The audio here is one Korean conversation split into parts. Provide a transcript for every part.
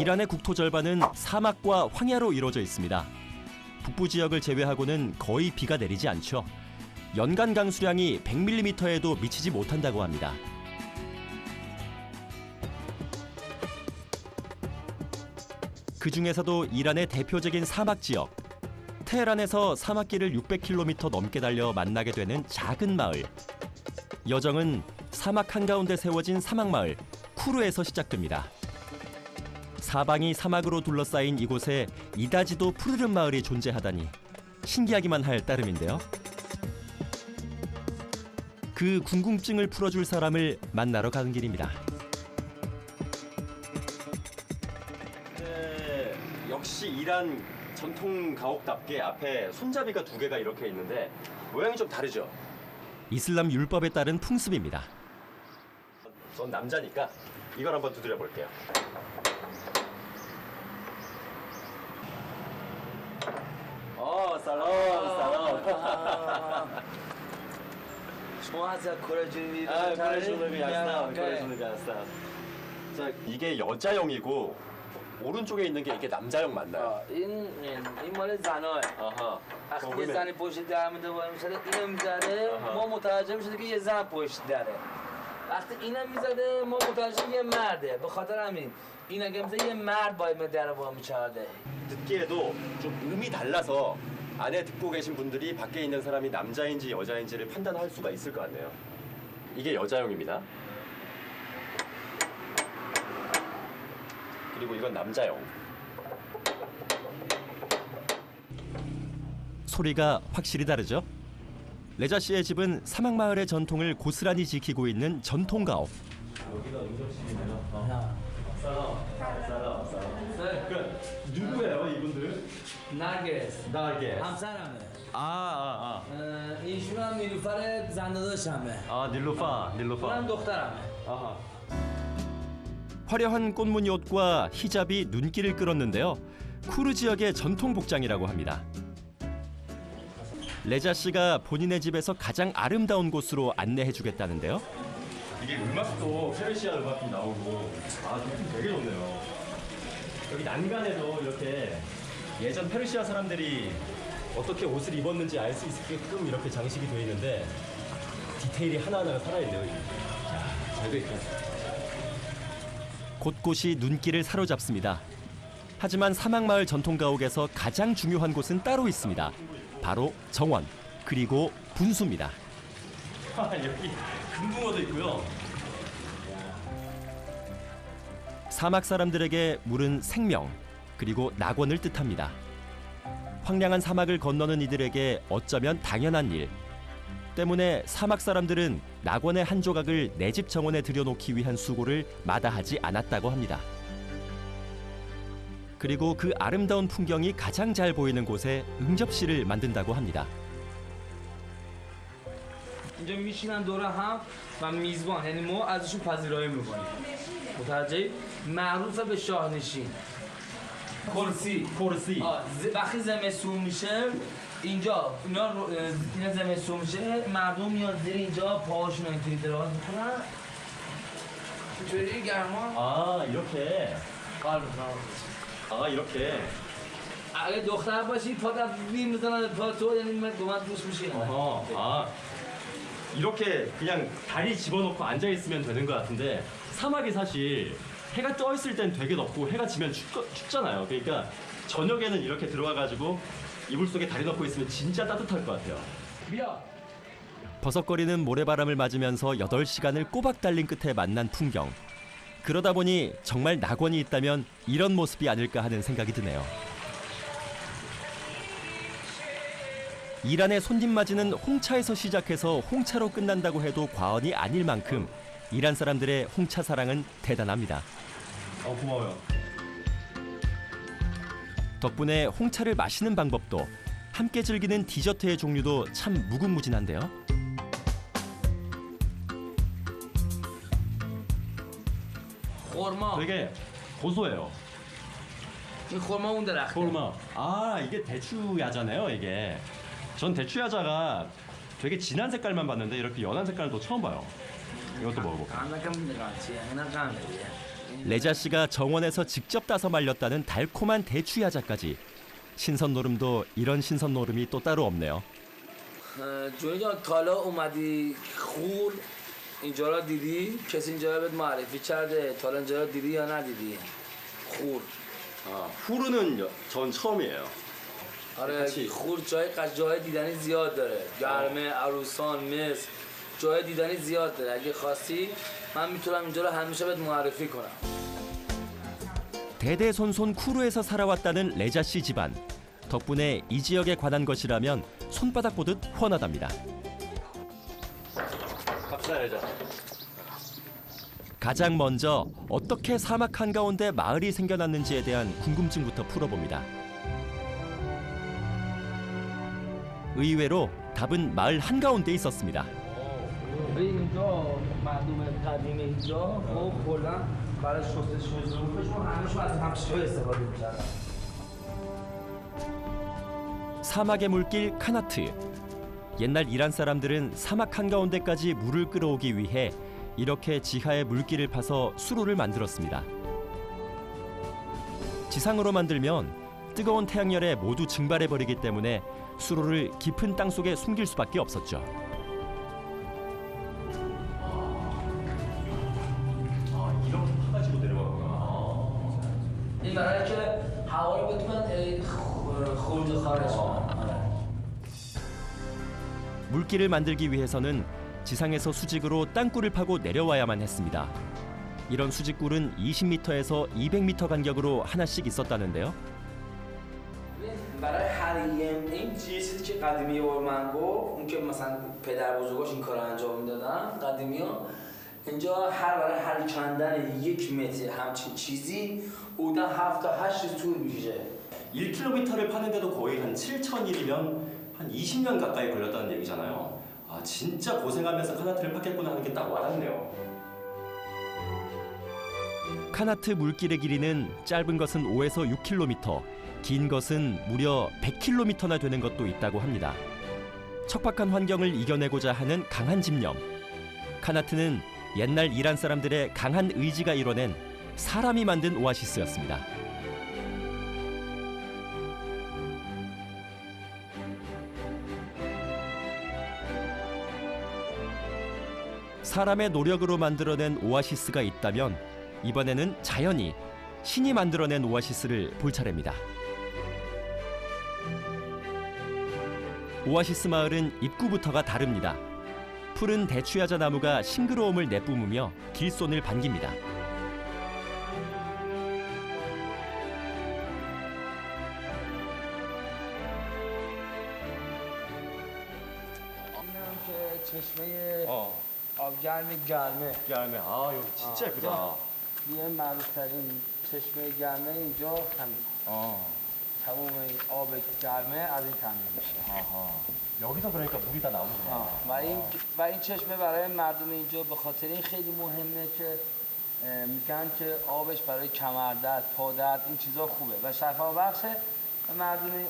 이란의 국토 절반은 사막과 황야로 이루어져 있습니다. 북부 지역을 제외하고는 거의 비가 내리지 않죠. 연간 강수량이 100mm에도 미치지 못한다고 합니다. 그 중에서도 이란의 대표적인 사막 지역, 테헤란에서 사막길을 600km 넘게 달려 만나게 되는 작은 마을. 여정은 사막 한가운데 세워진 사막마을 쿠르에서 시작됩니다. 사방이 사막으로 둘러싸인 이곳에 이다지도 푸르른 마을이 존재하다니 신기하기만 할 따름인데요. 그 궁금증을 풀어줄 사람을 만나러 가는 길입니다. 네, 역시 이란 전통 가옥답게 앞에 손잡이가 2개가 이렇게 있는데 모양이 좀 다르죠? 이슬람 율법에 따른 풍습입니다. 전 남자니까 이걸 한번 두드려 볼게요. 살람. شما از کره جنوبی 자, 이게 여자형이고 오른쪽에 있는 게 이게 남자형 맞나요? این مال زناه 아하. وقتی یه زنی پشت در میده وای میساده اینو میزده ما متوجه میشده که یه زن پشت دره وقتی اینم میزده ما متوجه یه مرده به خاطر همین این اگه میزده یه مرد باید در وا میچرده 듣기에도 좀 음이 달라서 안에 듣고 계신 분들이 밖에 있는 사람이 남자인지 여자인지를 판단할 수가 있을 것 같네요. 이게 여자형입니다. 그리고 이건 남자형. 소리가 확실히 다르죠? 레자 씨의 집은 사막마을의 전통을 고스란히 지키고 있는 전통 가옥. 여기가 응접실이네요. 누구예요 이분들? نرگس 나게. همسرمه 아. ایشون هم نیلوفر زنداداشمه 아 닐로파. اونم دخترمه 아하. 화려한 꽃무늬 옷과 히잡이 눈길을 끌었는데요. 쿠르 지역의 전통 복장이라고 합니다. 레자 씨가 본인의 집에서 가장 아름다운 곳으로 안내해 주겠다는데요. 이게 음악도 페르시아 음악이 나오고 느낌 되게 좋네요. 여기 난간에도 이렇게 예전 페르시아 사람들이 어떻게 옷을 입었는지 알 수 있게끔 이렇게 장식이 되어 있는데 디테일이 하나하나가 살아있네요. 잘 되어 있죠. 곳곳이 눈길을 사로잡습니다. 하지만 사막마을 전통 가옥에서 가장 중요한 곳은 따로 있습니다. 바로 정원, 그리고 분수입니다. 여기 금붕어도 있고요. 사막 사람들에게 물은 생명, 그리고 낙원을 뜻합니다. 황량한 사막을 건너는 이들에게 어쩌면 당연한 일. 때문에 사막 사람들은 낙원의 한 조각을 내 집 정원에 들여놓기 위한 수고를 마다하지 않았다고 합니다. 그리고 그 아름다운 풍경이 가장 잘 보이는 곳에 응접실을 만든다고 합니다. اینجا میشینن دور هم و میزبان یعنی ما ازشون پذیرایی میکنیم متوجه معروفه به شاهنشین کرسی وقتی زمستون میشه اینجا اینا زمستون میشه مردم میاد زیر اینجا پاهاشون اینطوری دراز میکنن اینطوری گرما 아 이렇게. 이렇게. اگه دختر باشی پا دفعی میزنن پا تو یعنی من دوست میشه 이렇게 그냥 다리 집어넣고 앉아 있으면 되는 것 같은데 사막이 사실 해가 떠 있을 땐 되게 덥고 해가 지면 춥잖아요. 그러니까 저녁에는 이렇게 들어와가지고 이불 속에 다리 넣고 있으면 진짜 따뜻할 것 같아요. 버석거리는 모래바람을 맞으면서 8시간을 꼬박 달린 끝에 만난 풍경. 그러다 보니 정말 낙원이 있다면 이런 모습이 아닐까 하는 생각이 드네요. 이란의 손님맞이는 홍차에서 시작해서 홍차로 끝난다고 해도 과언이 아닐 만큼 이란 사람들의 홍차 사랑은 대단합니다. 고마워요. 덕분에 홍차를 마시는 방법도 함께 즐기는 디저트의 종류도 참 무궁무진한데요. خرما 되게 고소해요. این خرما اون درخته 고르마. 이게 대추야자네요, 이게. 전 대추야자가 되게 진한 색깔만 봤는데 이렇게 연한 색깔은 또 처음 봐요. 이것도 먹어볼게요. قند نکن میدونم چیه اینا قند دیگه 레자 씨가 정원에서 직접 따서 말렸다는 달콤한 대추야자까지. 신선 노름도 이런 신선 노름이 또 따로 없네요. جونی جان تالا اومدی خور اینجا را دیدی؟ کسی اینجا را بهت معرفی کرده؟ تالا اینجا را دیدی یا ندیدی؟ خور 후르는 전 처음이에요. آره خور جای دیدنی زیاد داره. گرمه، عروسان، مصر جای دیدنی زیاد داره. اگه خواستی من میتونم اینجا رو همیشه بهت معرفی کنم. 대대손손 쿠르에서 살아왔다는 레자 씨 집안. 덕분에 이 지역에 관한 것이라면 손바닥 보듯 훤하답니다. 갑시다, 레자. 가장 먼저 어떻게 사막 한가운데 마을이 생겨났는지에 대한 궁금증부터 풀어봅니다. 의외로 답은 마을 한가운데 있었습니다. اینجا مردم قدیم اینجا خب کلا برای شستشوی ظروفشون همشون از همشو استفاده می‌کردن. 사막의 물길 카나트. 옛날 이란 사람들은 사막 한가운데까지 물을 끌어오기 위해 이렇게 지하에 물길을 파서 수로를 만들었습니다. 지상으로 만들면 뜨거운 태양열에 모두 증발해버리기 때문에 수로를 깊은 땅 속에 숨길 수밖에 없었죠. 이렇게 파가지고 내려가구나. این برای که هوا رو بتونن خروج خارج کنن. 물길을 만들기 위해서는 지상에서 수직으로 땅굴을 파고 내려와야만 했습니다. 이런 수직굴은 20m에서 200m 간격으로 하나씩 있었다는데요. برای هر این چیزی که قدیمی من گفت اون که مثلا پدر بزرگاش این کارو انجام میدادن قدیمی‌ها اینجا برای هر کندن 1 متر همچین چیزی بودن 7 تا 8 روز طول میکشه. 1km를 파는데도 거의 한 7,000일이면 한 20년 가까이 걸렸다는 얘기잖아요. 아, 진짜 고생하면서 카나트를 팠겠구나 하는 게 딱 와닿네요. 카나트 물길의 길이는 짧은 것은 5에서 6km, 긴 것은 무려 100km나 되는 것도 있다고 합니다. 척박한 환경을 이겨내고자 하는 강한 집념. 카나트는 옛날 이란 사람들의 강한 의지가 이뤄낸 사람이 만든 오아시스였습니다. 사람의 노력으로 만들어낸 오아시스가 있다면 이번에는 자연이, 신이 만들어낸 오아시스를 볼 차례입니다. 오아시스 마을은 입구부터가 다릅니다. 푸른 대추야자 나무가 싱그러움을 내뿜으며 길손을 반깁니다. چشمه آبگرم گرمه. 얄매. 아, 여기 진짜 예쁘다. یه معروف‌ترین چشمه گرمه اینجا همین. تمام این آب گرمه از این تامین میشه. 여기서 그러니까 물이 다 나오구나. و این چشمه برای مردم اینجا به خاطر این خیلی مهمه که میگن که آبش برای کمردرد، پادرد این چیزا خوبه و شفا بخشه و مردم این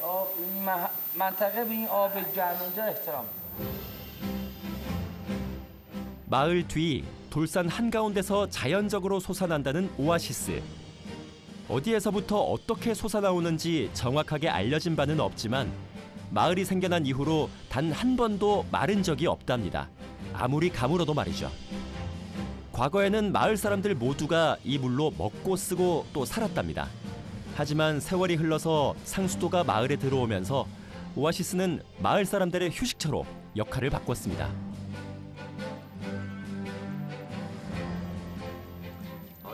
منطقه به این آب گرم اینجا احترام می‌ذارن. 마을 뒤 돌산 한가운데서 자연적으로 솟아난다는 오아시스. 어디에서부터 어떻게 솟아나오는지 정확하게 알려진 바는 없지만 마을이 생겨난 이후로 단 한 번도 마른 적이 없답니다. 아무리 가물어도 말이죠. 과거에는 마을 사람들 모두가 이 물로 먹고 쓰고 또 살았답니다. 하지만 세월이 흘러서 상수도가 마을에 들어오면서 오아시스는 마을 사람들의 휴식처로 역할을 바꿨습니다.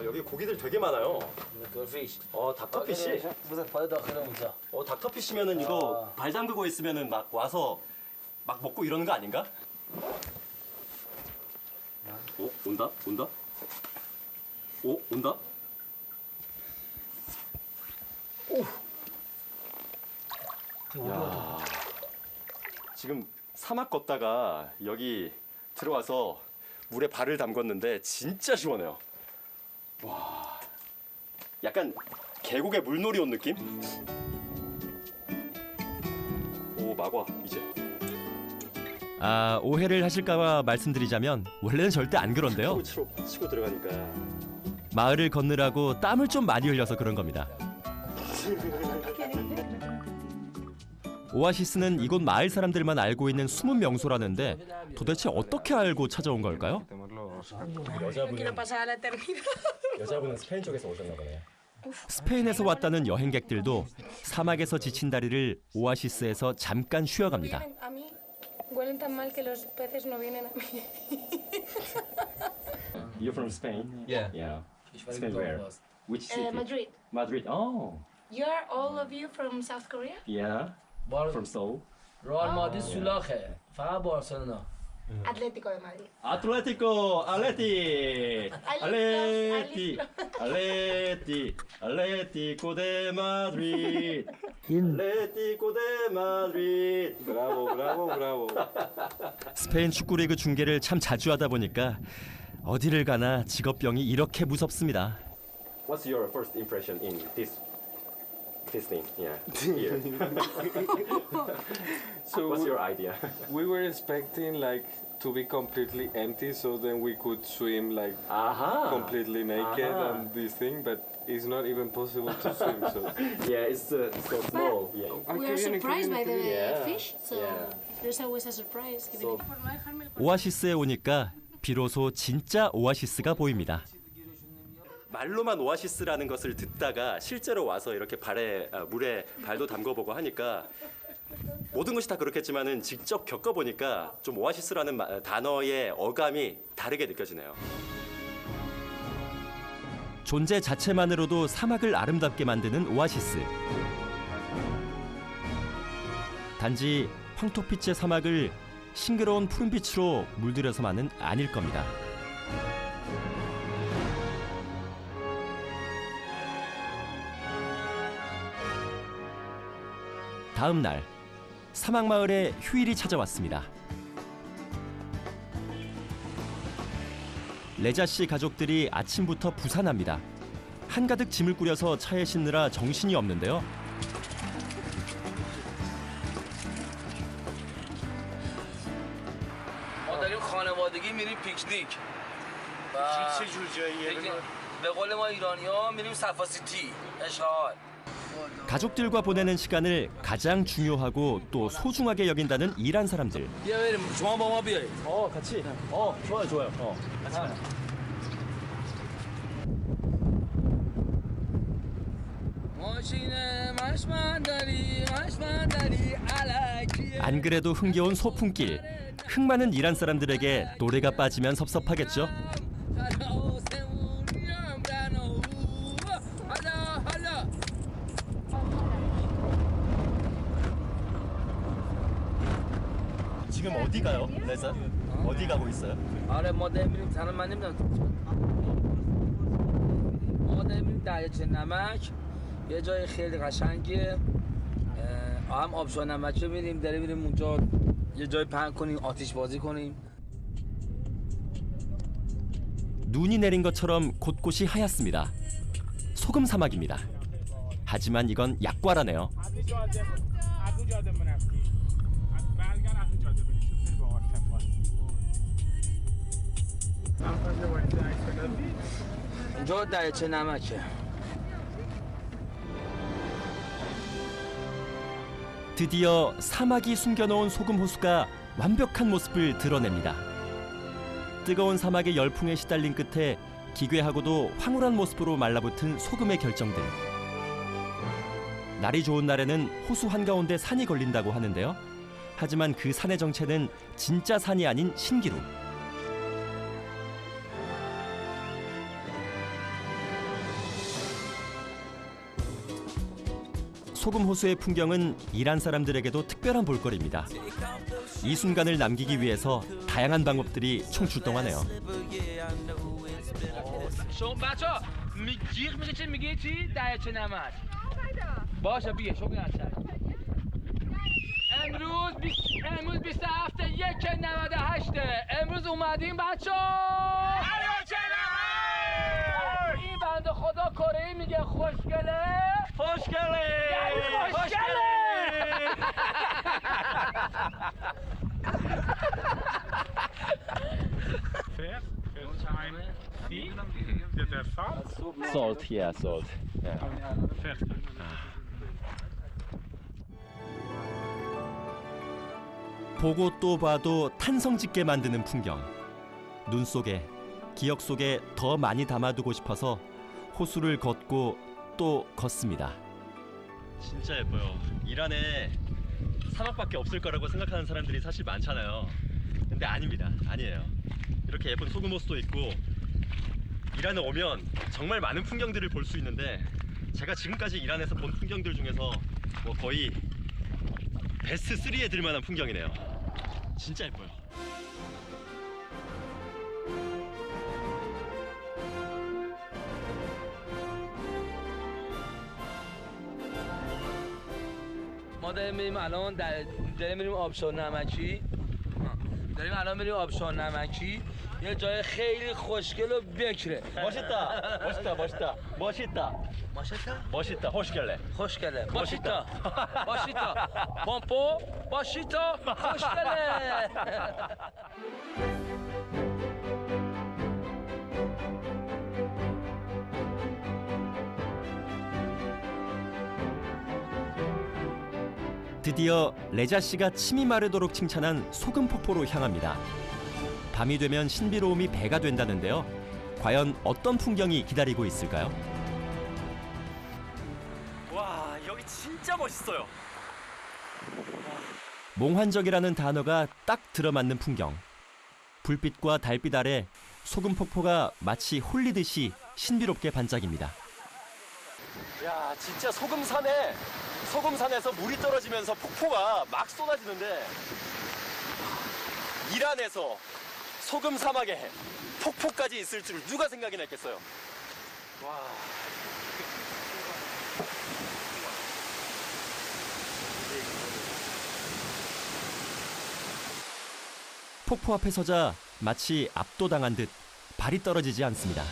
여기 고기들 되게 많아요. دورفیش. 닥터피쉬? بذار پای داخل اونجا. 닥터피쉬면은 이거 발 담그고 있으면은 막 와서 막 먹고 이러는 거 아닌가? 온다? 온다? 온다? 야, 지금 사막 걷다가 여기 들어와서 물에 발을 담궜는데 진짜 시원해요. 와, 약간 계곡에 물놀이 온 느낌? 오, 막와 이제. 오해를 하실까봐 말씀드리자면 원래는 절대 안 그런데요. 치고 들어가니까. 마을을 걷느라고 땀을 좀 많이 흘려서 그런 겁니다. 오아시스는 이곳 마을 사람들만 알고 있는 숨은 명소라는데 도대체 어떻게 알고 찾아온 걸까요? 여자분은 스페인 쪽에서 오셨나 보네요. 스페인에서 왔다는 여행객들도 사막에서 지친 다리를 오아시스에서 잠깐 쉬어갑니다. Vienen a mí, huelen tan mal que los peces no vienen a mí. You're from Spain? Yeah. Yeah. Spain where? Which city? Madrid. Madrid. Oh, You're all of you from South Korea? yeah. From Seoul. رئال مادرید سولاخه فقط بارسلونا Atlético de Madrid. Atlético, Atleti, Atleti, Atleti, Atlético de Madrid, Atlético de Madrid. Bravo, bravo, bravo. 스페인 축구리그 중계를 참 자주 하다 보니까 어디를 가나 직업병이 이렇게 무섭습니다. What's your first impression in this thing? Yeah, here. So What's your idea? we were expecting like to be completely empty, so then we could swim like Aha. completely naked Aha. and this thing, but it's not even possible to swim. So Yeah, it's so small. Yeah. We are surprised by the Yeah. fish, so Yeah. there's always a surprise. So- 오아시스에 오니까 비로소 진짜 오아시스가 보입니다. 말로만 오아시스라는 것을 듣다가 실제로 와서 이렇게 물에 발도 담궈보고 하니까 모든 것이 다 그렇겠지만은 직접 겪어보니까 좀 오아시스라는 단어의 어감이 다르게 느껴지네요. 존재 자체만으로도 사막을 아름답게 만드는 오아시스. 단지 황토빛의 사막을 싱그러운 푸른빛으로 물들여서만은 아닐 겁니다. 다음 날 사막 마을에 휴일이 찾아왔습니다. 레자 씨 가족들이 아침부터 부산합니다. 한가득 짐을 꾸려서 차에 싣느라 정신이 없는데요. ما داریم خانوادگی میریم پیکنیک چه جور جاییه؟ به قول ما ایرانی ها میریم صفاسیتی اشغال 가족들과 보내는 시간을 가장 중요하고 또 소중하게 여긴다는 이란 사람들. بیا بریم شما با ما بیایید 같이. 좋아요. ماشین مشمندری علکی 안 그래도 흥겨운 소풍길. 흥 많은 이란 사람들에게 노래가 빠지면 섭섭하겠죠. 지금 어디 가요, 레자? 어디 가고 있어요? آره ما داریم میریم تنها من نمیدونم ما داریم میریم دریاچه نمک یه جای خیلی قشنگیه هم آبشار نمک رو میریم داریم میریم اونجا یه جای پهن کنیم آتش بازی کنیم 눈이 내린 것처럼 곳곳이 하얗습니다. 소금 사막입니다. 하지만 이건 약과라네요. اینجا دریاچه نمکه 드디어 사막이 숨겨놓은 소금 호수가 완벽한 모습을 드러냅니다. 뜨거운 사막의 열풍에 시달린 끝에 기괴하고도 황홀한 모습으로 말라붙은 소금의 결정들. 날이 좋은 날에는 호수 한가운데 산이 걸린다고 하는데요. 하지만 그 산의 정체는 진짜 산이 아닌 신기루. 소금 호수의 풍경은 이란 사람들에게도 특별한 볼거리입니다. 이 순간을 남기기 위해서 다양한 방법들이 총출동하네요. شما بچه‌ها جیغ میشه چی میگی چی دریاچه نمک باشه بگه شما بگه امروز 27 یک 98 امروز اومدیم بچه‌ها دریاچه نمک این بنده خدا کره میگه خوشگله یعنی خوشگله First time. Dit er zout? Salt, yeah, salt. Yeah. Vechten. 보고 또 봐도 탄성 짓게 만드는 풍경. 눈 속에, 기억 속에 더 많이 담아두고 싶어서 호수를 걷고 또 걷습니다. 진짜 예뻐요. 이란에 사막밖에 없을 거라고 생각하는 사람들이 사실 많잖아요. 근데 아닙니다. 아니에요. 이렇게 예쁜 소금 호수도 있고 이란에 오면 정말 많은 풍경들을 볼 수 있는데 제가 지금까지 이란에서 본 풍경들 중에서 뭐 거의 베스트 3에 들 만한 풍경이네요. 진짜 예뻐요. ما داریم میریم الان داریم میریم آبشار نمکی. داریم الان میریم آبشار نمکی. یه جای خیلی خوشگل و بکره. 멋있다. 멋있다. 멋있다. 멋있다. ماشتا؟ 멋있다. 호시길래. خوشگله. باشیتا. باشیتا. پامپو. باشیتا. خوشگله. 드디어 레자 씨가 침이 마르도록 칭찬한 소금 폭포로 향합니다. 밤이 되면 신비로움이 배가 된다는데요. 과연 어떤 풍경이 기다리고 있을까요? 와, 여기 진짜 멋있어요. 몽환적이라는 단어가 딱 들어맞는 풍경. 불빛과 달빛 아래 소금 폭포가 마치 홀리듯이 신비롭게 반짝입니다. 야, 진짜 소금산에서 물이 떨어지면서 폭포가 막 쏟아지는데 이란에서 소금 사막에 폭포까지 있을 줄 누가 생각이나 했겠어요. 와. 폭포 앞에 서자 마치 압도당한 듯 발이 떨어지지 않습니다.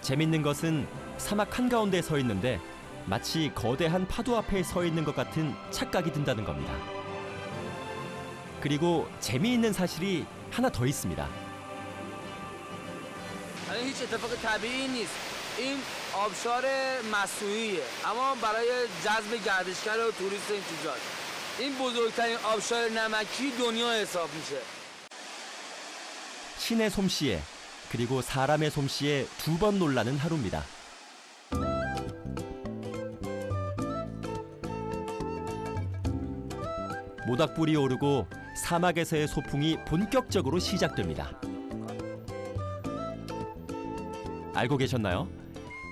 재밌는 것은 사막 한가운데 서 있는데 마치 거대한 파도 앞에 서 있는 것 같은 착각이 든다는 겁니다. 그리고 재미있는 사실이 하나 더 있습니다. الان هیچ اتفاق طبیعی نیست. این آبشار مصنوعیه. اما برای جذب گردشگر و توریست این چیزاست. این بزرگترین آبشار نمکی دنیا حساب میشه. 신의 솜씨에 그리고 사람의 솜씨에 두 번 놀라는 하루입니다. 모닥불이 오르고 사막에서의 소풍이 본격적으로 시작됩니다. 알고 계셨나요?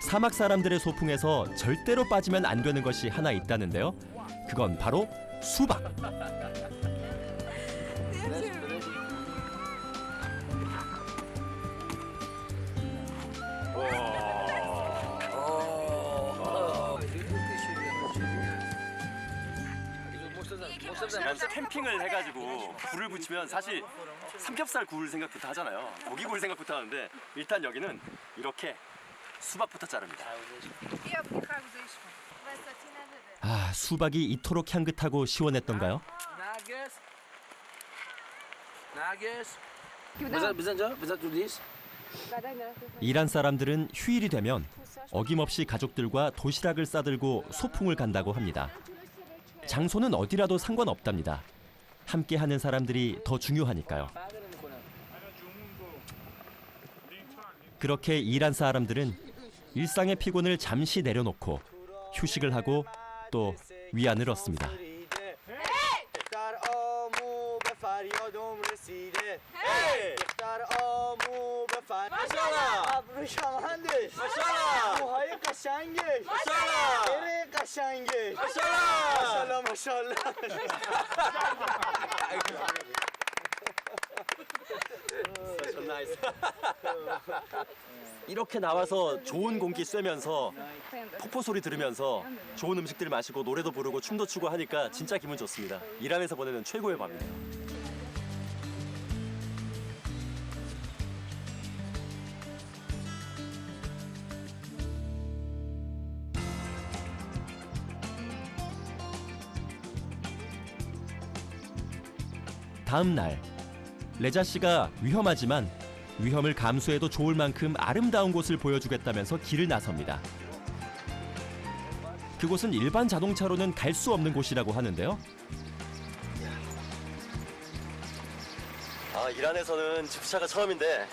사막 사람들의 소풍에서 절대로 빠지면 안 되는 것이 하나 있다는데요. 그건 바로 수박. 이란에서 캠핑을 해가지고 불을 붙이면 사실 삼겹살 구울 생각부터 하잖아요. 고기 구울 생각부터 하는데 일단 여기는 이렇게 수박부터 자릅니다. 아, 수박이 이토록 향긋하고 시원했던가요? نرگس نرگس بزن جا بزن تو لیست. 이란 사람들은 휴일이 되면 어김없이 가족들과 도시락을 싸들고 소풍을 간다고 합니다. 장소는 어디라도 상관없답니다. 함께 하는 사람들이 더 중요하니까요. 그렇게 이란 사람들은 일상의 피곤을 잠시 내려놓고 휴식을 하고 또 위안을 얻습니다. 이렇게 나와서 좋은 공기 쐬면서 폭포 소리 들으면서 좋은 음식들 마시고 노래도 부르고 춤도 추고 하니까 진짜 기분 좋습니다. 이란에서 보내는 최고의 밤이네요. 다음 날 레자 씨가 위험하지만 위험을 감수해도 좋을 만큼 아름다운 곳을 보여주겠다면서 길을 나섭니다. 그곳은 일반 자동차로는 갈 수 없는 곳이라고 하는데요. 이란에서는 집차가 처음인데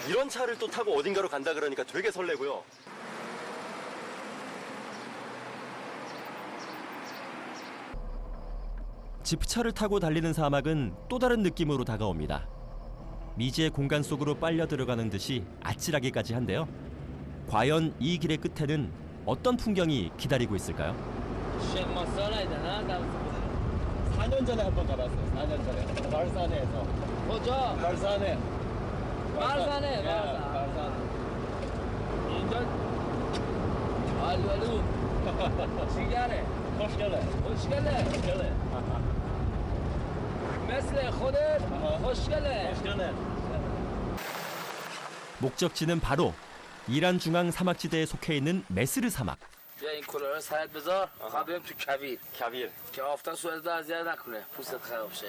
이런 차를 또 타고 어딘가로 간다 그러니까 되게 설레고요. 지프차를 타고 달리는 사막은 또 다른 느낌으로 다가옵니다. 미지의 공간 속으로 빨려 들어가는 듯이 아찔하기까지 한데요. 과연 이 길의 끝에는 어떤 풍경이 기다리고 있을까요? 4년 전에 한 번 가봤어요. 4년 전에. 말산에서. کجا؟ 말산에. برزنه اینجا الولو چیگره خوشگله. خوشگله مثل خودت خوشگله خوشگله. 목적지는 바로 이란 중앙 사막지대에 속해 있는 메스르 사막. بیا این کلاه رو سرت بذار خواه بریم تو کویر کویر. که آفتاب صورت اذیت نکنه پوستت خراب شه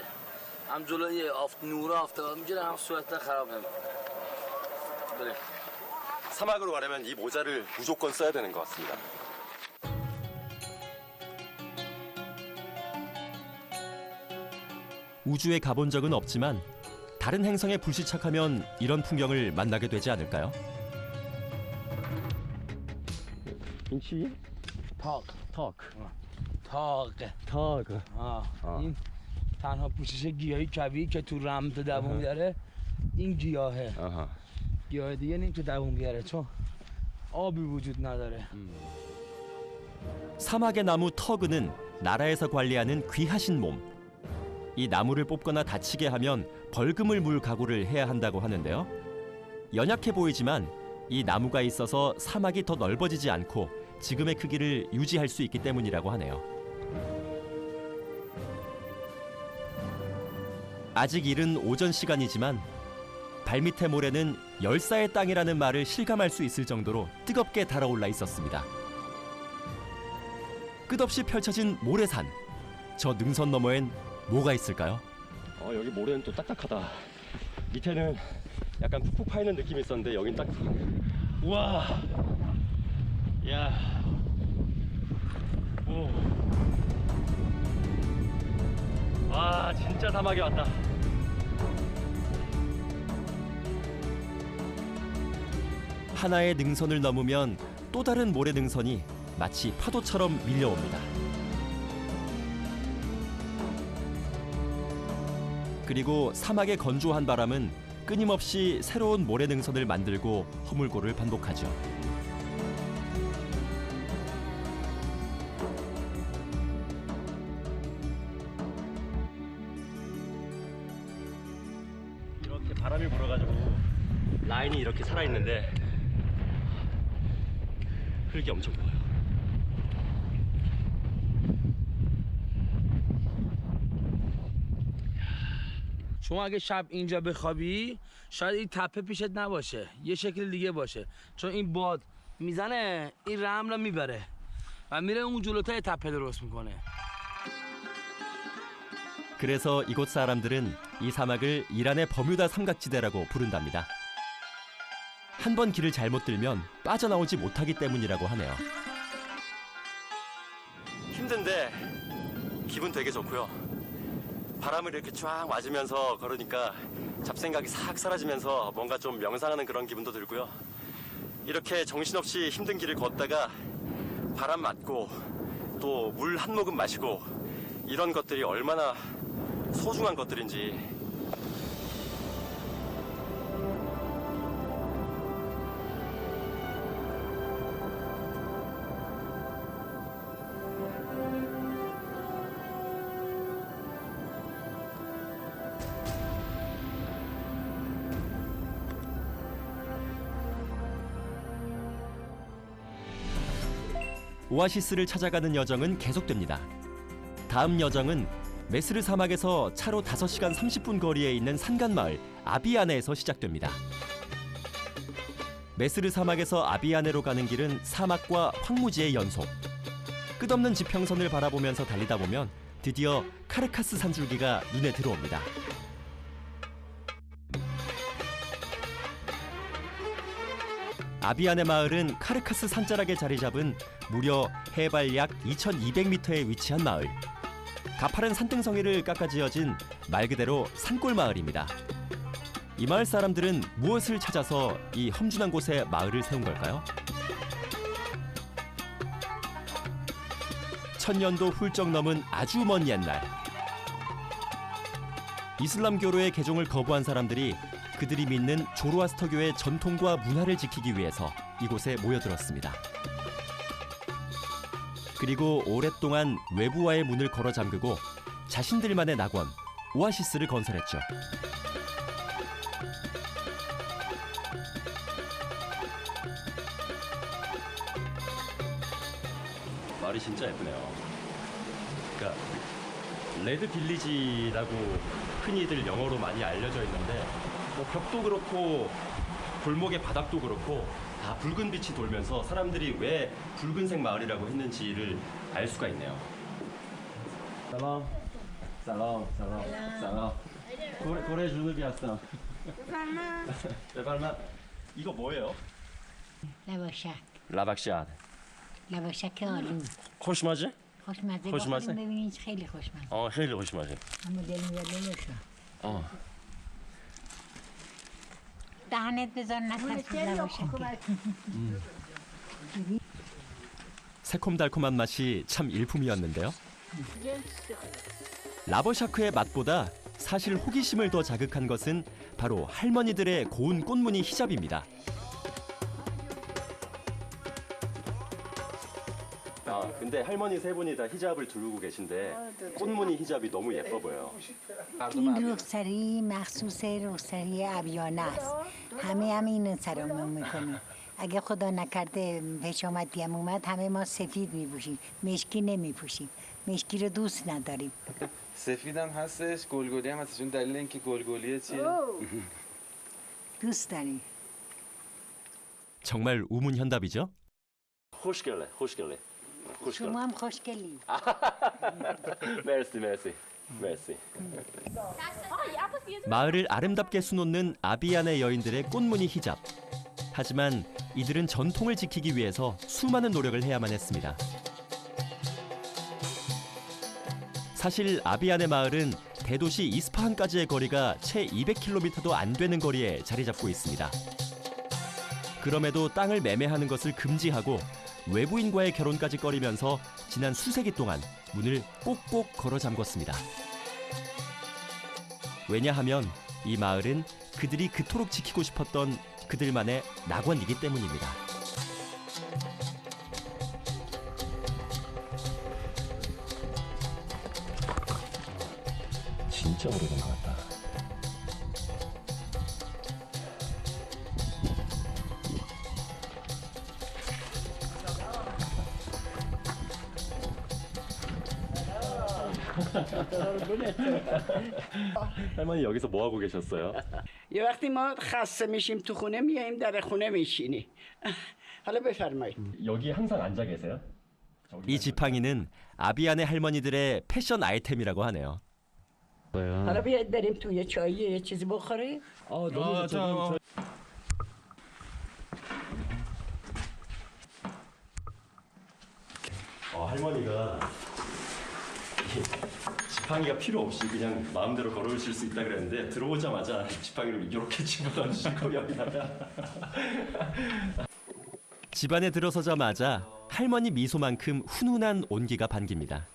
هم جلوی نور آفتاب میگیره هم صورتت خراب نمیکنه بریم 사막으로 가려면 이 모자를 무조건 써야 되는 것 같습니다. 우주에 가본 적은 없지만 다른 행성에 불시착하면 이런 풍경을 만나게 되지 않을까요? 인치? تاق 턱. تاق 턱. این تنها پوشش گیاهی کویر که تو رمت دووم بیاره این گیاهه 아하. گیاه دیگه نیم تو دووم بیاره چون آبی وجود نداره 사막의 나무 터그는 나라에서 관리하는 귀하신 몸. 이 나무를 뽑거나 다치게 하면 벌금을 물 각오를 해야 한다고 하는데요. 연약해 보이지만 이 나무가 있어서 사막이 더 넓어지지 않고 지금의 크기를 유지할 수 있기 때문이라고 하네요. 아직 이른 오전 시간이지만 발밑의 모래는 열사의 땅이라는 말을 실감할 수 있을 정도로 뜨겁게 달아올라 있었습니다. 끝없이 펼쳐진 모래산. 저 능선 너머엔 뭐가 있을까요? 여기 모래는 또 딱딱하다. 밑에는 약간 푹푹 파이는 느낌이 있었는데 여긴 딱. 우와. 야. 오. 와, 진짜 사막에 왔다. 하나의 능선을 넘으면 또 다른 모래 능선이 마치 파도처럼 밀려옵니다. 그리고 사막의 건조한 바람은 끊임없이 새로운 모래 능선을 만들고 허물고를 반복하죠. 이렇게 바람이 불어가지고 라인이 이렇게 살아있는데 흙이 엄청 보여요. شما اگه شب اینجا بخوابی شاید این تپه پیشت نباشه یه شکل دیگه باشه چون این باد میزنه این رمل رو میبره و میره اون جلوتای تپه درست میکنه 그래서 이곳 사람들은 이 사막을 이란의 버뮤다 삼각지대라고 부른답니다. 한 번 길을 잘못 들면 빠져나오지 못하기 때문이라고 하네요. 힘든데 기분 되게 좋고요. 바람을 이렇게 쫙 맞으면서 걸으니까 잡생각이 싹 사라지면서 뭔가 좀 명상하는 그런 기분도 들고요. 이렇게 정신없이 힘든 길을 걷다가 바람 맞고 또 물 한 모금 마시고 이런 것들이 얼마나 소중한 것들인지. 오아시스를 찾아가는 여정은 계속됩니다. 다음 여정은 메스르 사막에서 차로 5시간 30분 거리에 있는 산간마을 아비아네에서 시작됩니다. 메스르 사막에서 아비아네로 가는 길은 사막과 황무지의 연속. 끝없는 지평선을 바라보면서 달리다 보면 드디어 카르카스 산줄기가 눈에 들어옵니다. 아비안의 마을은 카르카스 산자락에 자리 잡은 무려 해발 약 2,200m에 위치한 마을. 가파른 산등성이를 깎아지어진 말 그대로 산골 마을입니다. 이 마을 사람들은 무엇을 찾아서 이 험준한 곳에 마을을 세운 걸까요? 1000년도 훌쩍 넘은 아주 먼 옛날, 이슬람교로의 개종을 거부한 사람들이 그들이 믿는 조로아스터교의 전통과 문화를 지키기 위해서 이곳에 모여들었습니다. 그리고 오랫동안 외부와의 문을 걸어 잠그고 자신들만의 낙원, 오아시스를 건설했죠. 말이 진짜 예쁘네요. 그러니까 레드 빌리지라고 흔히들 영어로 많이 알려져 있는데 뭐 벽도 그렇고 골목의 바닥도 그렇고 다 붉은 빛이 돌면서 사람들이 왜 붉은색 마을이라고 했는지를 알 수가 있네요. 살람, 살람, 살람, 살람. 고래 주누비 왔어. 베발마. 이거 뭐예요? لواشک 라박샤드. لواشک آلو خوشمزه؟ خوشمزه خوشمزه؟ بخوریم ببینید خیلی خوشمزه خیلی خوشمزه. اما دل میاد نمیشه 어. دهنت بذار نترس لواشک 새콤달콤한 맛이 참 일품이었는데요. 라버샤크의 맛보다 사실 호기심을 더 자극한 것은 바로 할머니들의 고운 꽃무늬 히잡입니다. 아, 근데 할머니 세 분이 다 히잡을 두르고 계신데 꽃무늬 히잡이 너무 예뻐 보여요. این رخسری مخصوص رخسری ابیانه است همه هم این سرمون میکنیم اگه خدا نکرده پیشامدی هم اومد همه ما سفید میپوشیم مشکی نمیپوشیم مشکی رو دوست نداریم سفیدم هستش گلگلی هم هستش. اون دلیل اینکه گلگلیه چیه؟ دوست داریم 정말 우문현답이죠? 호시길래, 호시길래. شما هم خوشگلی 메르시, 메르시, 메르시. 마을을 아름답게 수놓는 아비안의 여인들의 꽃무늬 히잡. 하지만 이들은 전통을 지키기 위해서 수많은 노력을 해야만 했습니다. 사실 아비안의 마을은 대도시 이스파한까지의 거리가 채 200km도 안 되는 거리에 자리 잡고 있습니다. 그럼에도 땅을 매매하는 것을 금지하고 외부인과의 결혼까지 꺼리면서 지난 수세기 동안 문을 꼭꼭 걸어 잠궜습니다. 왜냐하면 이 마을은 그들이 그토록 지키고 싶었던 그들만의 낙원이기 때문입니다. 진짜 오래된 것 같다. 할머니 여기서 뭐 하고 계셨어요? یه وقتی ما خسته میشیم تو خونه میایم در خونه میشینی حالا بفرمایید 여기 항상 앉아 계세요? 이 지팡이는 아비안의 할머니들의 패션 아이템이라고 하네요. حالا بیاید بریم توی چایی یه چیزی بخوریم 너무 좋죠. 할머니가 지팡이가 필요 없이 그냥 마음대로 걸어오실 수 있다 그랬는데 들어오자마자 지팡이를 이렇게 집어던지고 여기다가 집안에 들어서자마자 할머니 미소만큼 훈훈한 온기가 반깁니다.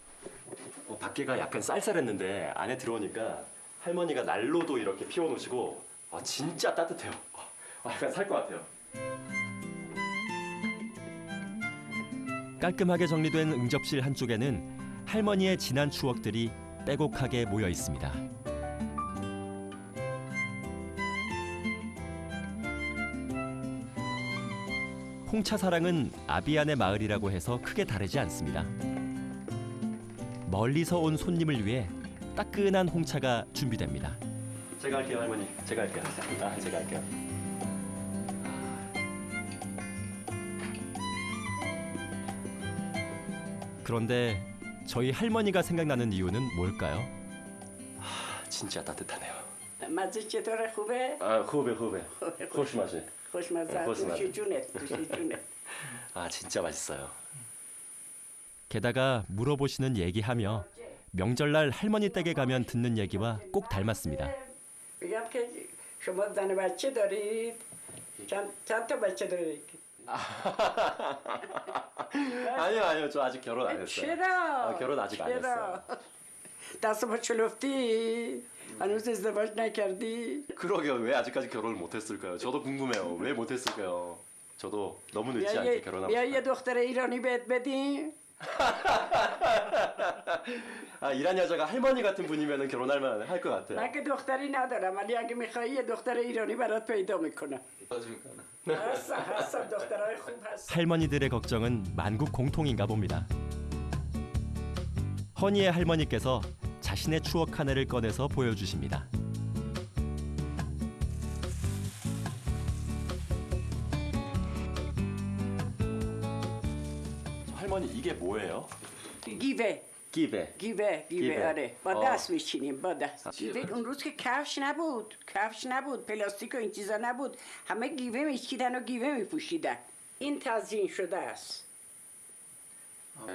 밖에가 약간 쌀쌀했는데 안에 들어오니까 할머니가 난로도 이렇게 피워놓으시고 진짜 따뜻해요. 약간 살 것 같아요. 깔끔하게 정리된 응접실 한쪽에는 할머니의 지난 추억들이 빼곡하게 모여 있습니다. 홍차 사랑은 아비안의 마을이라고 해서 크게 다르지 않습니다. 멀리서 온 손님을 위해 따끈한 홍차가 준비됩니다. 제가 할게요, 할머니. 제가 할게요. 제가 할게요. 그런데 저희 할머니가 생각나는 이유는 뭘까요? 진짜 따뜻하네요. مزه چطوره خوبه؟ خوبه خوبه خوش 마시 خوشمزه خوشمزه. دوشی جونه دوشی جونه 아 진짜 맛있어요. 게다가 물어보시는 얘기하며 명절날 할머니 댁에 가면 듣는 얘기와 꼭 닮았습니다. میگم که شما زن و بچه دارید چند تا بچه دارید 아니요 저 아직 결혼 안 했어요. چرا 결혼 아직 안 했어요. دست با چلفتی هنوز ازدواج نکردی 그러게요. 왜 아직까지 결혼을 못했을까요? 저도 궁금해요. 왜 못했을까요? 저도 너무 늦지 않게 결혼하고 بیا یه 싶어요. دختر ایرانی بهت بدیم 아 이란 여자가 할머니 같은 분이면 결혼할 만한 할 것 같아요. من که دختری ندارم ولی اگه میخوایی یه دختر ایرانی برات پیدا میکنم هستم دخترای خوب هست 할머니들의 걱정은 만국 공통인가 봅니다. 허니의 할머니께서 자신의 추억 하나를 꺼내서 보여주십니다. 할머니 이게 뭐예요? گیوه 끼베. گیوه گیوه. آره با آه. دست میچینیم با دست گیوه اون روز که کفش نبود پلاستیک و این چیزا نبود همه گیوه میچیدن و گیوه میپوشیدن این تزیین شده است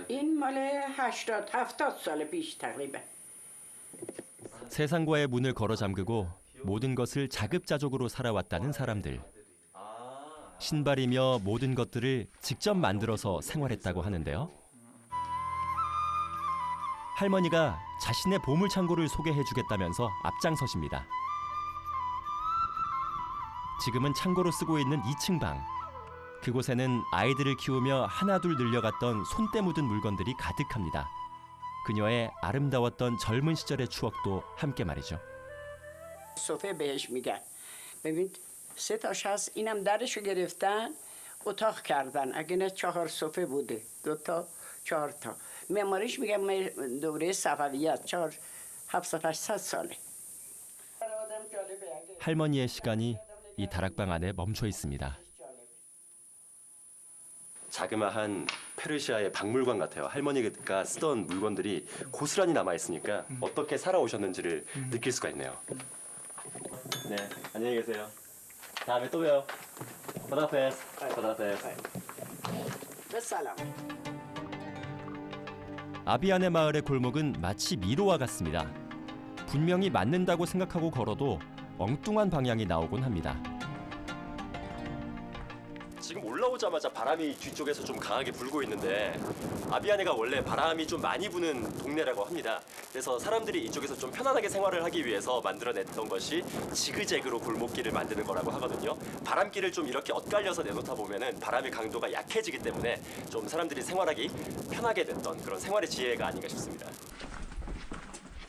این مال 70 سال پیش تقریبا 세상과의 문을 걸어 잠그고 모든 것을 자급자족으로 살아왔다는 사람들. 신발이며 모든 것들을 직접 만들어서 생활했다고 하는데요. 할머니가 자신의 보물창고를 소개해주겠다면서 앞장서십니다. 지금은 창고로 쓰고 있는 2층 방. 그곳에는 아이들을 키우며 하나둘 늘려갔던 손때 묻은 물건들이 가득합니다. 그녀의 아름다웠던 젊은 시절의 추억도 함께 말이죠. صوفه بهش میگن ببین 3 تاش هست اینم درشو گرفتن اتاق کردن اگه نه 4 صوفه بوده 2 تا 4 تا معماریش میگم دوره صفویت 700 ساله 할머니의 시간이 이 다락방 안에 멈춰 있습니다. 자그마한 페르시아의 박물관 같아요. 할머니가 쓰던 물건들이 고스란히 남아 있으니까 어떻게 살아오셨는지를 느낄 수가 있네요. 네, 안녕히 계세요. 다음에 또 봬요. 바다페스. به سلام 아비안의 마을의 골목은 마치 미로와 같습니다. 분명히 맞는다고 생각하고 걸어도 엉뚱한 방향이 나오곤 합니다. 지금 올라오자마자 바람이 뒤쪽에서 좀 강하게 불고 있는데 아비아네가 원래 바람이 좀 많이 부는 동네라고 합니다. 그래서 사람들이 이쪽에서 좀 편안하게 생활을 하기 위해서 만들어냈던 것이 지그재그로 골목길을 만드는 거라고 하거든요. 바람길을 좀 이렇게 엇갈려서 내놓다 보면은 바람의 강도가 약해지기 때문에 좀 사람들이 생활하기 편하게 됐던 그런 생활의 지혜가 아닌가 싶습니다.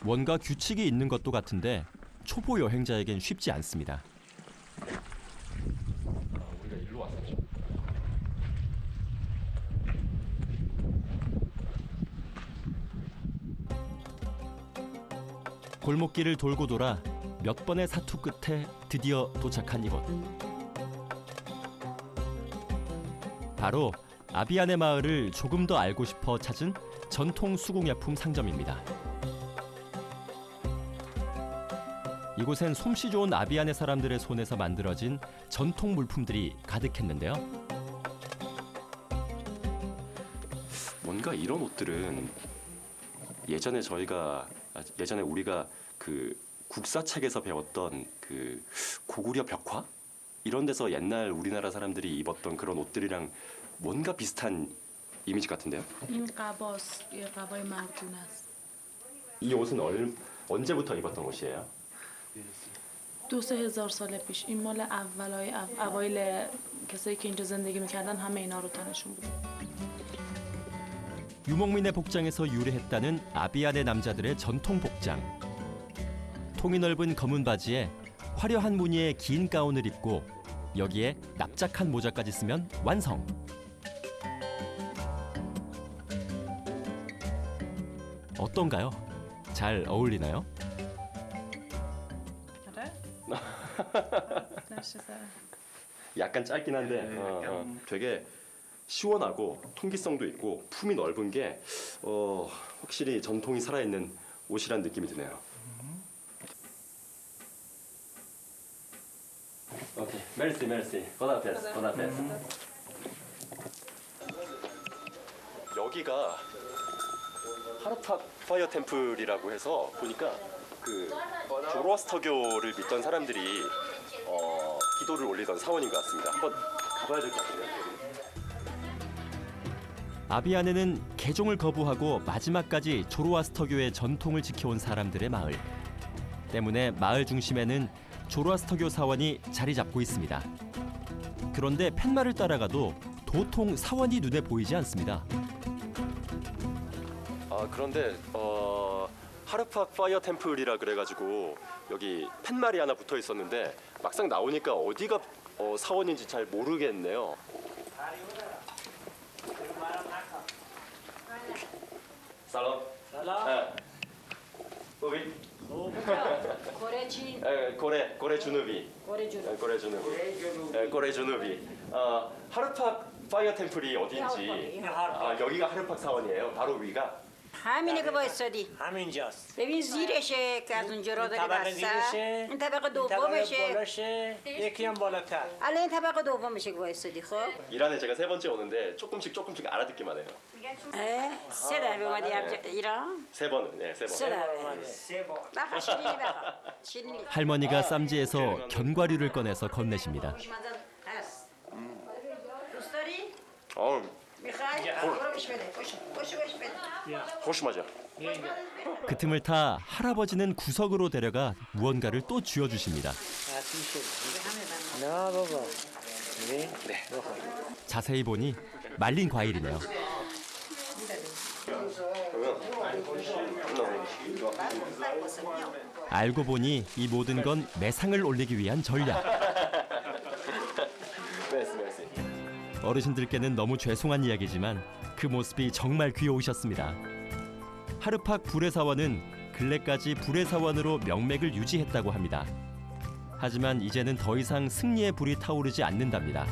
뭔가 규칙이 있는 것도 같은데 초보 여행자에겐 쉽지 않습니다. 우리가 일로 왔었죠. 골목길을 돌고 돌아 몇 번의 사투 끝에 드디어 도착한 이곳. 바로 아비안의 마을을 조금 더 알고 싶어 찾은 전통 수공예품 상점입니다. 이곳엔 솜씨 좋은 아비안의 사람들의 손에서 만들어진 전통 물품들이 가득했는데요. 뭔가 이런 옷들은 예전에 우리가 그 국사책에서 배웠던 그 고구려 벽화 이런 데서 옛날 우리나라 사람들이 입었던 그런 옷들이랑 뭔가 비슷한 이미지 같은데요. این قباس یه قبای مردون است 이 옷은 언제부터 입었던 옷이에요? 2-3 هزار سال پیش این مال اوایل کسایی که اینجا زندگی میکردن همه اینا رو تنشون بود 유목민의 복장에서 유래했다는 아비안의 남자들의 전통 복장. 통이 넓은 검은 바지에 화려한 무늬의 긴 가운을 입고 여기에 납작한 모자까지 쓰면 완성. 어떤가요? 잘 어울리나요? 약간 짧긴 한데 되게 시원하고 통기성도 있고 품이 넓은 게 확실히 전통이 살아있는 옷이란 느낌이 드네요. 오케이. 메르시. 고다페스. 여기가 하르팍 파이어 템플이라고 해서 보니까 그 조로아스터교를 믿던 사람들이 기도를 올리던 사원인 것 같습니다. 한번 가봐야 될 것 같아요. 아비아네는 개종을 거부하고 마지막까지 조로아스터교의 전통을 지켜온 사람들의 마을. 때문에 마을 중심에는 조로아스터교 사원이 자리 잡고 있습니다. 그런데 팻말을 따라가도 도통 사원이 눈에 보이지 않습니다. 그런데 하르팍 파이어 템플이라 그래가지고 여기 팻말이 하나 붙어 있었는데 막상 나오니까 어디가 사원인지 잘 모르겠네요. 살롬. 우비. 고래 주누비. 고래 주누비. 하르팍 파이어 템플이 어딘지. 여기가 하르팍 사원이에요. 바로 위가. همینه که وایسادی همینجاست. ببین زیرشه که از اونجا را داره طبقه بسته زیرشه. این طبقه این دومشه بالاشه. یکی هم بالاتر. الان این طبقه دومشه که وایسادی خب 이란에 제가 세 번째 오는데 조금씩 알아듣기만 해요. سه دفعه اومدی ایران 세 번은, 네, 세 번. سه دفعه بخوا شیرینی بخوا شیرینی 할머니가 쌈지에서 견과류를 꺼내서 건네십니다. خوشمزه هست دوست داری؟ 어, میخوای؟ برو بهش بده خوش بده 호시마자. 그 틈을 타 할아버지는 구석으로 데려가 무언가를 또 쥐어주십니다. نه بابا. ببین. 자세히 보니 말린 과일이네요. 알고 보니 이 모든 건 매상을 올리기 위한 전략. 메스. 어르신들께는 너무 죄송한 이야기지만 그 모습이 정말 귀여우셨습니다. 하르팍 불의 사원은 근래까지 불의 사원으로 명맥을 유지했다고 합니다. 하지만 이제는 더 이상 승리의 불이 타오르지 않는답니다.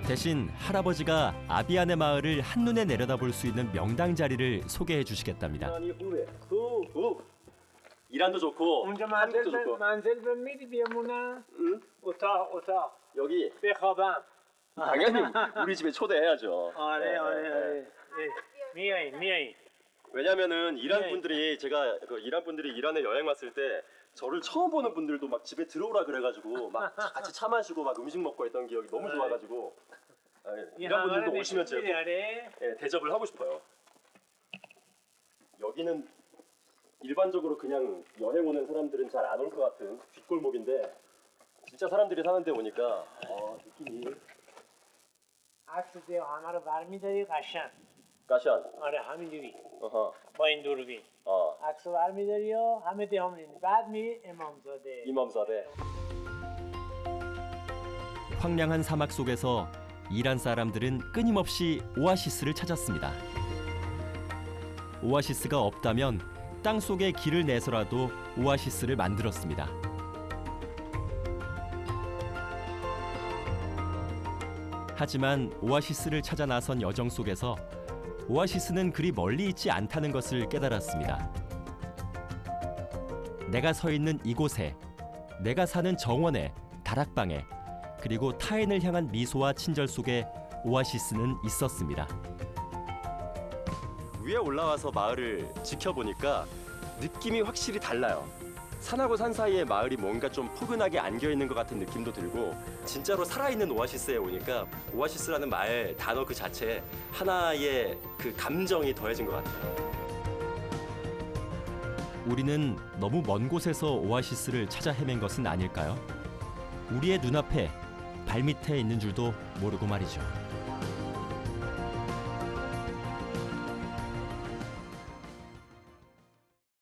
대신 할아버지가 아비아네 마을을 한눈에 내려다볼 수 있는 명당 자리를 소개해 주시겠답니다. 이란도 좋고 اونجا 한국도 좋고. منزل به میدی بیامونم. اتاق. 여기 بخوابم. 당연히 우리 집에 초대해야죠. آره. میای. 왜냐면은 이란 분들이 제가 이란 분들이 이란에 여행 왔을 때 저를 처음 보는 분들도 막 집에 들어오라 그래가지고 막 같이 차 마시고 막 음식 먹고 했던 기억이 너무 좋아가지고 이란 분들도 오시면 제가 꼭, 대접을 하고 싶어요. 여기는 일반적으로 그냥 여행 오는 사람들은 잘 안 올 것 같은 뒷골목인데 진짜 사람들이 사는 데 오니까 느낌이 عکس دیو همه رو برمی‌داری قشنگ. 가시안. آره همینجوری. 어허. با این دوربین. عکس رو برمی‌داری و همه دیو می‌بینی. بعد میری امامزاده. 이맘사대. 황량한 사막 속에서 이란 사람들은 끊임없이 오아시스를 찾았습니다. 오아시스가 없다면 땅 속에 길을 내서라도 오아시스를 만들었습니다. 하지만 오아시스를 찾아 나선 여정 속에서 오아시스는 그리 멀리 있지 않다는 것을 깨달았습니다. 내가 서 있는 이곳에, 내가 사는 정원에, 다락방에, 그리고 타인을 향한 미소와 친절 속에 오아시스는 있었습니다. 위에 올라와서 마을을 지켜보니까 느낌이 확실히 달라요. 산하고 산 사이에 마을이 뭔가 좀 포근하게 안겨있는 것 같은 느낌도 들고 진짜로 살아있는 오아시스에 오니까 오아시스라는 말 단어 그 자체에 하나의 그 감정이 더해진 것 같아요. 우리는 너무 먼 곳에서 오아시스를 찾아 헤맨 것은 아닐까요? 우리의 눈앞에 발밑에 있는 줄도 모르고 말이죠.